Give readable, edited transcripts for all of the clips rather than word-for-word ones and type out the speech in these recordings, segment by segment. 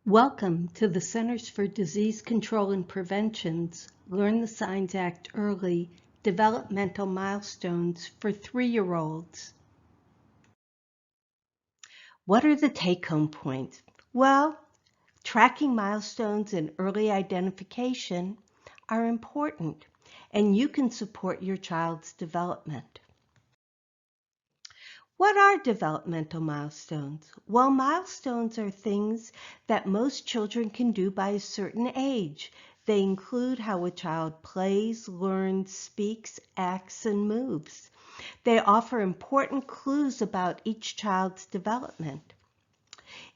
Welcome to the Centers for Disease Control and Prevention's Learn the Signs Act Early Developmental Milestones for 3-year-olds. What are the take-home points? Well, tracking milestones and early identification are important, and you can support your child's development. What are developmental milestones? Well, milestones are things that most children can do by a certain age. They include how a child plays, learns, speaks, acts, and moves. They offer important clues about each child's development.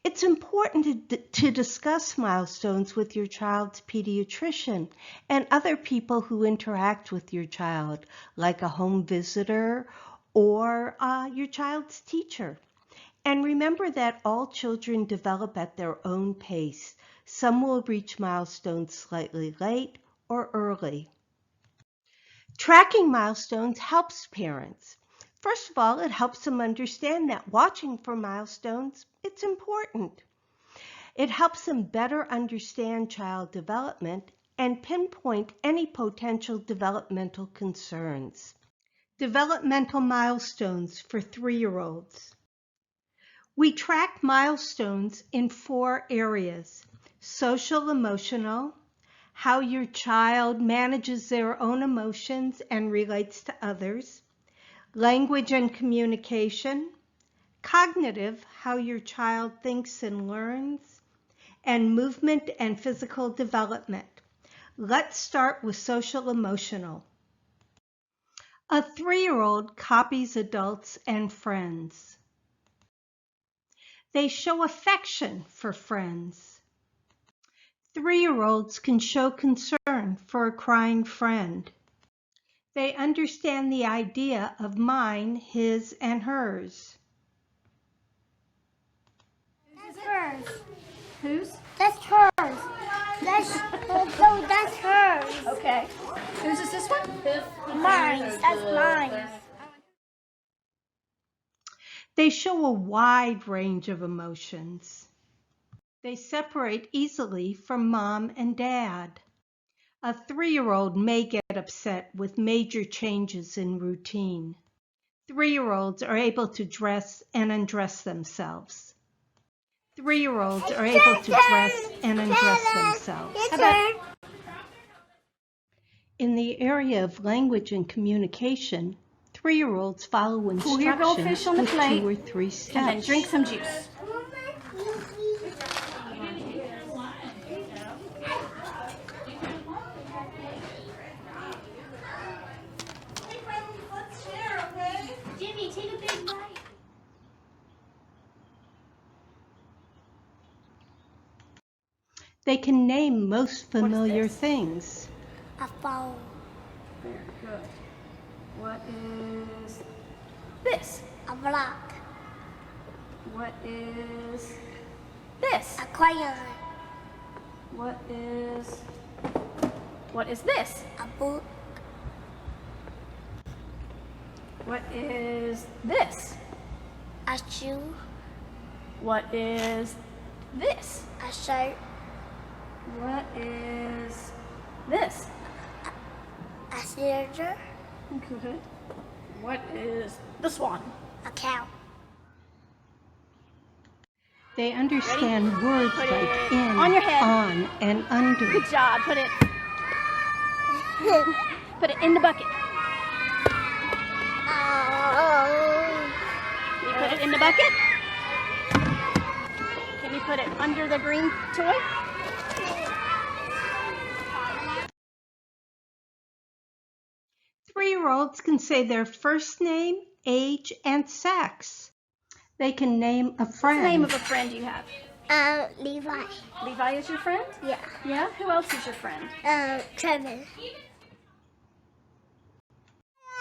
It's important to discuss milestones with your child's pediatrician and other people who interact with your child, like a home visitor or your child's teacher. And remember that all children develop at their own pace. Some will reach milestones slightly late or early. Tracking milestones helps parents. First of all, it helps them understand that watching for milestones, it's important. It helps them better understand child development and pinpoint any potential developmental concerns. Developmental milestones for 3-year-olds. We track milestones in 4 areas: social, emotional, how your child manages their own emotions and relates to others, language and communication, cognitive, how your child thinks and learns, and movement and physical development. Let's start with social emotional. A 3-year-old copies adults and friends. They show affection for friends. 3-year-olds can show concern for a crying friend. They understand the idea of mine, his, and hers. That's hers. Whose? That's hers. That's hers. Okay. Whose is this one? Mine. That's mine. They show a wide range of emotions. They separate easily from mom and dad. A 3-year-old may get upset with major changes in routine. 3-year-olds are able to dress and undress themselves. 3-year-olds are able to dress and undress themselves. In the area of language and communication, 3-year-olds follow instructions with 2 or 3 steps. And then drink some juice. Jimmy, take a big bite. They can name most familiar things. A phone. Very good. What is this? A block. What is this? A crayon. What is this? A book. What is this? A shoe. What is this? A shirt. What is this? A scissor. Good. What is this one? A cow. They understand words Put like it in, on your head. on, and under. Good job. Put it in the bucket. Can you put it in the bucket? Can you put it under the green toy? Three-year-olds can say their first name, age, and sex. They can name a friend. What's the name of a friend you have? Levi. Levi is your friend? Yeah. Yeah? Who else is your friend? Trevor.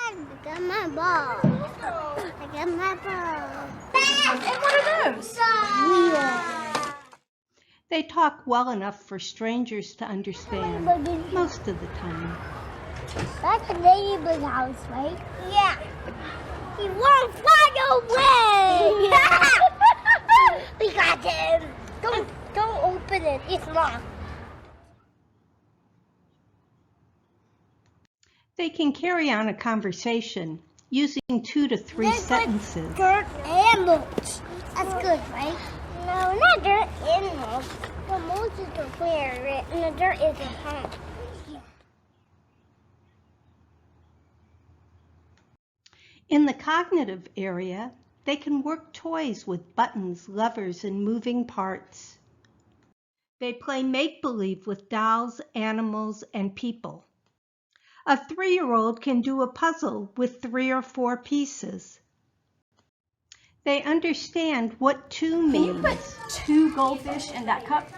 I got my ball. I got my ball. And what are those? Yeah. They talk well enough for strangers to understand most of the time. That's the neighbor's house, right? Yeah. He won't fly away. We got him. Don't open It's long. They can carry on a conversation using 2 to 3 There's sentences. like dirt and mulch. That's good, right? No, not dirt and mulch. The mulch is the clear, and the dirt is the home. In the cognitive area, they can work toys with buttons, levers, and moving parts. They play make-believe with dolls, animals, and people. A 3-year-old can do a puzzle with 3 or 4 pieces. They understand what 2 means. Can you put 2 goldfish in that cup?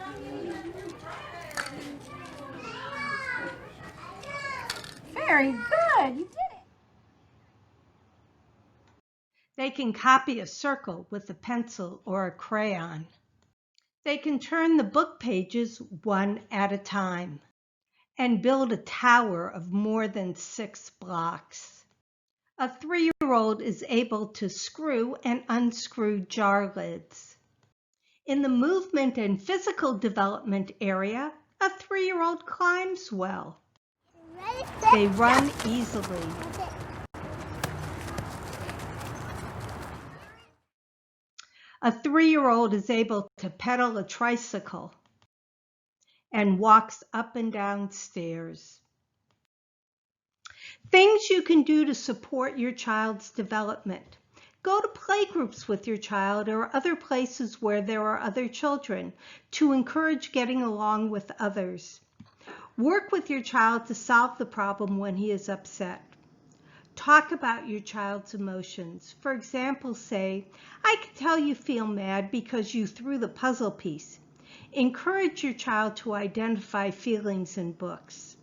Very good. You did it. They can copy a circle with a pencil or a crayon. They can turn the book pages one at a time and build a tower of more than 6 blocks. A 3-year-old is able to screw and unscrew jar lids. In the movement and physical development area, a 3-year-old climbs well. They run easily. A 3-year-old is able to pedal a tricycle and walks up and down stairs. Things you can do to support your child's development. Go to playgroups with your child or other places where there are other children to encourage getting along with others. Work with your child to solve the problem when he is upset. Talk about your child's emotions. For example, say, "I can tell you feel mad because you threw the puzzle piece." Encourage your child to identify feelings in books.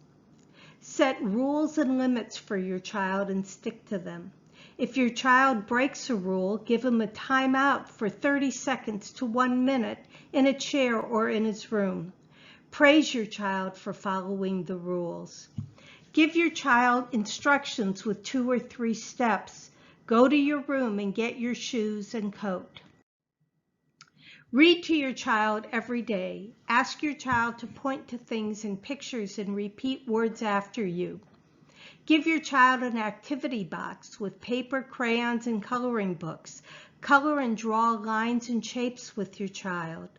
Set rules and limits for your child and stick to them. If your child breaks a rule, give him a timeout for 30 seconds to 1 minute in a chair or in his room. Praise your child for following the rules. Give your child instructions with 2 or 3 steps. Go to your room and get your shoes and coat. Read to your child every day. Ask your child to point to things in pictures and repeat words after you. Give your child an activity box with paper, crayons, and coloring books. Color and draw lines and shapes with your child.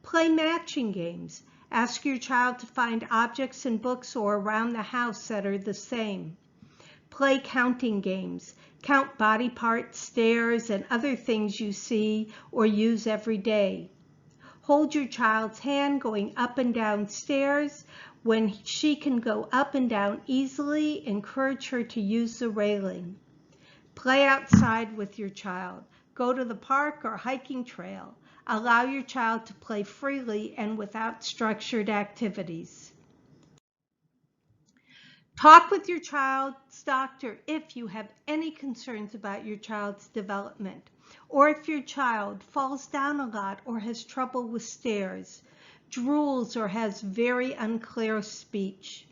Play matching games. Ask your child to find objects in books or around the house that are the same. Play counting games. Count body parts, stairs, and other things you see or use every day. Hold your child's hand going up and down stairs. When she can go up and down easily, encourage her to use the railing. Play outside with your child. Go to the park or hiking trail. Allow your child to play freely and without structured activities. Talk with your child's doctor if you have any concerns about your child's development, or if your child falls down a lot or has trouble with stairs, drools, or has very unclear speech,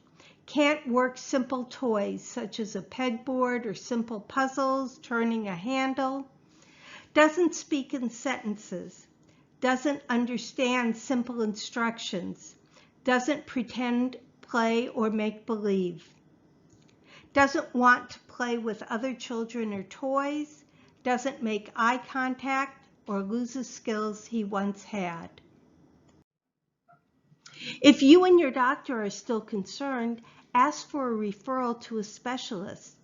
can't work simple toys such as a pegboard or simple puzzles, turning a handle, doesn't speak in sentences, doesn't understand simple instructions, doesn't pretend, play, or make believe, doesn't want to play with other children or toys, doesn't make eye contact, or loses skills he once had. If you and your doctor are still concerned, ask for a referral to a specialist.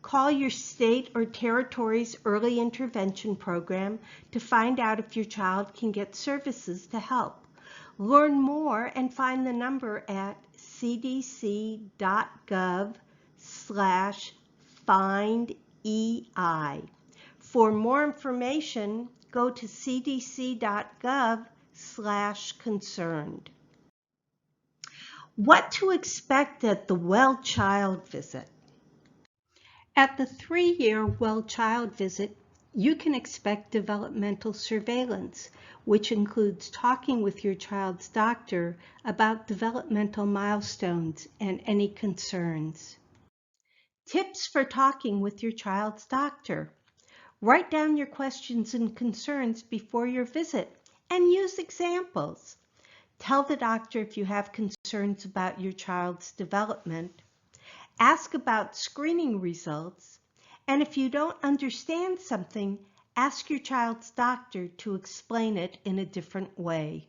Call your state or territory's early intervention program to find out if your child can get services to help. Learn more and find the number at cdc.gov/findEI. For more information, go to cdc.gov/concerned. What to expect at the Well Child Visit. At the 3-year Well Child Visit, you can expect developmental surveillance, which includes talking with your child's doctor about developmental milestones and any concerns. Tips for talking with your child's doctor. Write down your questions and concerns before your visit and use examples. Tell the doctor if you have concerns about your child's development. Ask about screening results. And if you don't understand something, ask your child's doctor to explain it in a different way.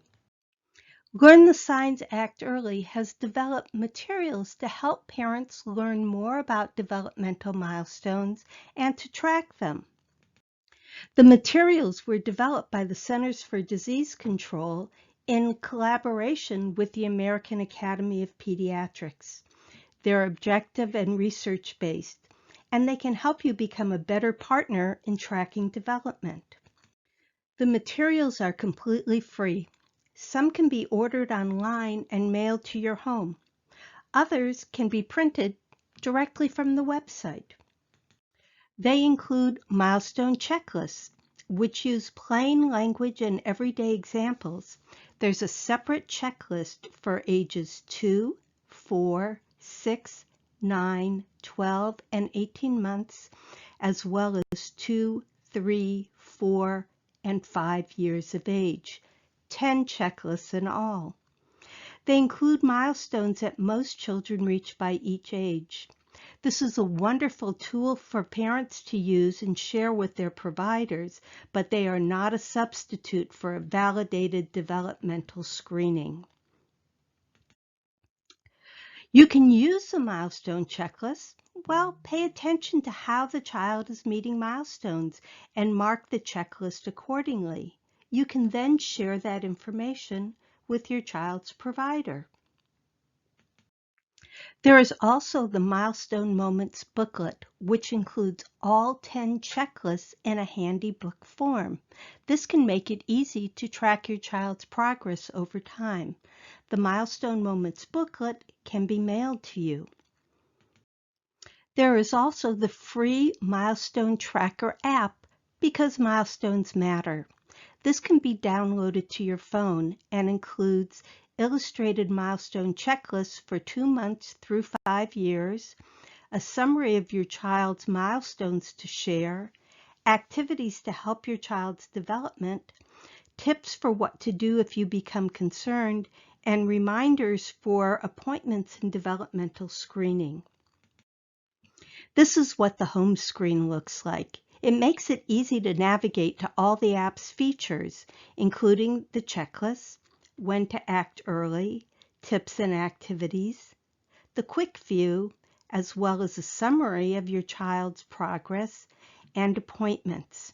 Learn the Signs Act Early has developed materials to help parents learn more about developmental milestones and to track them. The materials were developed by the Centers for Disease Control in collaboration with the American Academy of Pediatrics. They're objective and research-based, and they can help you become a better partner in tracking development. The materials are completely free. Some can be ordered online and mailed to your home. Others can be printed directly from the website. They include milestone checklists, which use plain language and everyday examples. There's a separate checklist for ages 2, 4, 6, 9, 12, and 18 months, as well as 2, 3, 4, and 5 years of age. 10 checklists in all. They include milestones that most children reach by each age. This is a wonderful tool for parents to use and share with their providers, but they are not a substitute for a validated developmental screening. You can use the milestone checklist. Well, pay attention to how the child is meeting milestones and mark the checklist accordingly. You can then share that information with your child's provider. There is also the Milestone Moments booklet, which includes all 10 checklists in a handy book form. This can make it easy to track your child's progress over time. The Milestone Moments booklet can be mailed to you. There is also the free Milestone Tracker app, because milestones matter. This can be downloaded to your phone and includes illustrated milestone checklists for 2 months through 5 years, a summary of your child's milestones to share, activities to help your child's development, tips for what to do if you become concerned, and reminders for appointments and developmental screening. This is what the home screen looks like. It makes it easy to navigate to all the app's features, including the checklists, when to act early, tips and activities, the quick view, as well as a summary of your child's progress and appointments.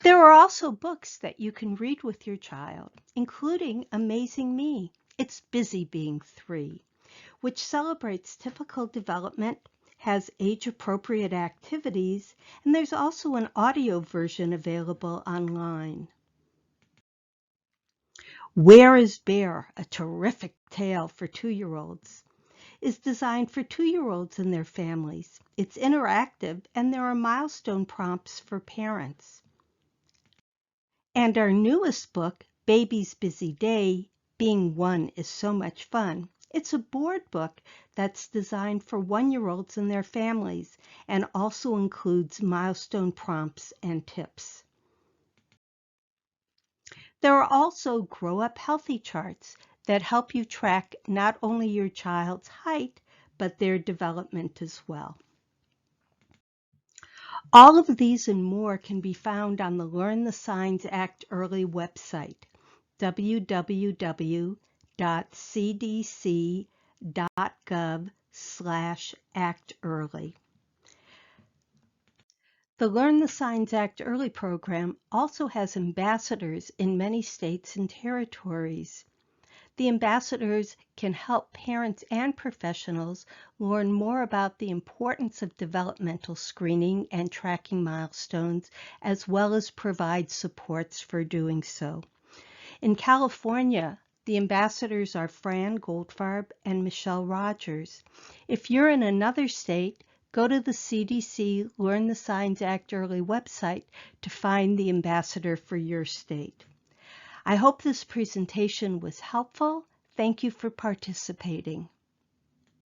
There are also books that you can read with your child, including Amazing Me, It's Busy Being 3, which celebrates typical development, has age-appropriate activities, and there's also an audio version available online. Where is Bear? A terrific tale for 2-year-olds, is designed for 2-year-olds and their families. It's interactive, and there are milestone prompts for parents. And our newest book, Baby's Busy Day, Being One is So Much Fun. It's a board book that's designed for 1-year-olds and their families and also includes milestone prompts and tips. There are also Grow Up Healthy charts that help you track not only your child's height, but their development as well. All of these and more can be found on the Learn the Signs Act Early website, www.cdc.gov/actearly. The Learn the Signs Act Early program also has ambassadors in many states and territories. The ambassadors can help parents and professionals learn more about the importance of developmental screening and tracking milestones, as well as provide supports for doing so. In California, the ambassadors are Fran Goldfarb and Michelle Rogers. If you're in another state, go to the CDC Learn the Signs Act Early website to find the ambassador for your state. I hope this presentation was helpful. Thank you for participating.